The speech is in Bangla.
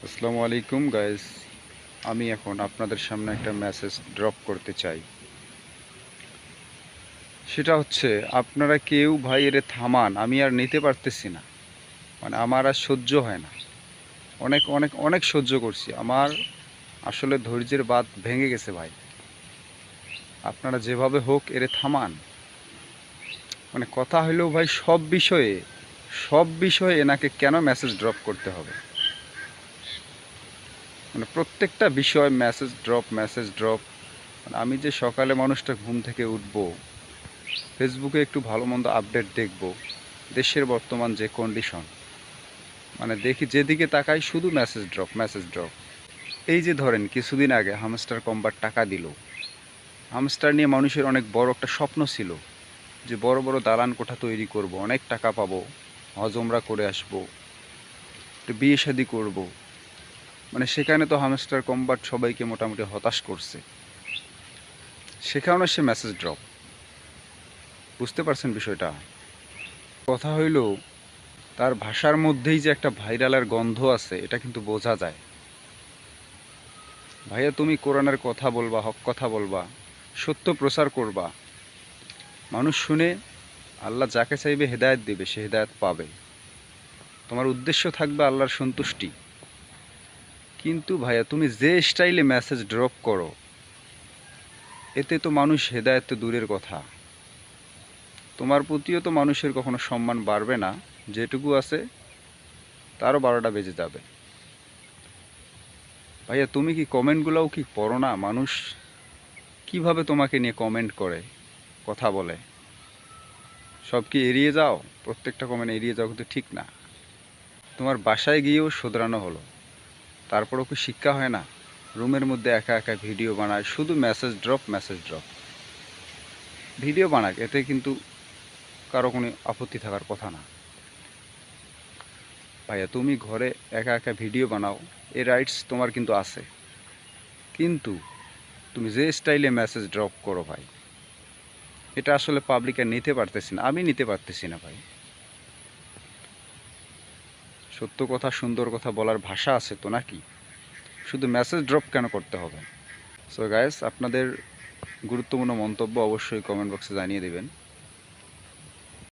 আসসালামু আলাইকুম গাইস। আমি এখন আপনাদের সামনে একটা মেসেজ ড্রপ করতে চাই। সেটা হচ্ছে, আপনারা কেউ ভাই এরে থামান, আমি আর নিতে পারতেছি না। মানে আমার আর সহ্য হয় না। অনেক অনেক অনেক সহ্য করছি, আমার আসলে ধৈর্যের বাঁধ ভেঙে গেছে ভাই। আপনারা যেভাবে হোক এরে থামান। মানে কথা হইলেও ভাই সব বিষয়ে এনাকে কেন মেসেজ ড্রপ করতে হবে? মানে প্রত্যেকটা বিষয় মেসেজ ড্রপ। মানে আমি যে সকালে মানুষটা ঘুম থেকে উঠবো, ফেসবুকে একটু ভালো মন্দ আপডেট দেখব, দেশের বর্তমান যে কন্ডিশন, মানে দেখি যেদিকে তাকাই শুধু মেসেজ ড্রপ। এই যে ধরেন কিছুদিন আগে হামস্টার কম্বার টাকা দিল। হামস্টার নিয়ে মানুষের অনেক বড় একটা স্বপ্ন ছিল, যে বড় বড় দালান কোঠা তৈরি করব, অনেক টাকা পাবো, হজ ওমরা করে আসবো, একটু বিয়ে শাদি করবো। মানে সেখানে তো হামস্টার কম্বাট সবাইকে মোটামুটি হতাশ করছে। সেখানে সে মেসেজ ড্রপ। বুঝতে পারছেন বিষয়টা? কথা হইল, তার ভাষার মধ্যেই যে একটা ভাইরালের গন্ধ আছে, এটা কিন্তু বোঝা যায়। ভাইয়া তুমি কোরআনের কথা বলবা, হক কথা বলবা, সত্য প্রচার করবা, মানুষ শুনে, আল্লাহ যাকে চাইবে হেদায়েত দিবে, সে হেদায়েত পাবে। তোমার উদ্দেশ্য থাকবে আল্লাহর সন্তুষ্টি। কিন্তু ভাইয়া তুমি যে স্টাইলে মেসেজ ড্রপ করো, এতে তো মানুষ হেদায়েত তো দূরের কথা, তোমার প্রতিও তো মানুষের কখনো সম্মান বাড়বে না। যেটুকু আছে তারও 12টা বেজে যাবে। ভাইয়া তুমি কি কমেন্টগুলোও কি পড়ো না? মানুষ কিভাবে তোমাকে নিয়ে কমেন্ট করে, কথা বলে, সব কি এড়িয়ে যাও? প্রত্যেকটা কমেন্ট এড়িয়ে যাও কিন্তু ঠিক না। তোমার বাসায় গিয়েও শোধরানো হলো, তারপরও কি শিক্ষা হয় না? রুমের মধ্যে একা একা ভিডিও বানায়, শুধু মেসেজ ড্রপ। ভিডিও বানাক, এতে কিন্তু কারো কোনো আপত্তি থাকার কথা না। ভাইয়া তুমি ঘরে একা একা ভিডিও বানাও, এই রাইটস তোমার কিন্তু আছে। কিন্তু তুমি যে স্টাইলে মেসেজ ড্রপ করো ভাই, এটা আসলে পাবলিক আর নিতে পারতেছি না, আমি নিতে পারতেছি না ভাই। সত্য কথা সুন্দর কথা বলার ভাষা আছে তো নাকি? শুধু মেসেজ ড্রপ কেন করতে হবে? সো গাইস, আপনাদের গুরুত্বপূর্ণ মন্তব্য অবশ্যই কমেন্ট বক্সে জানিয়ে দেবেন।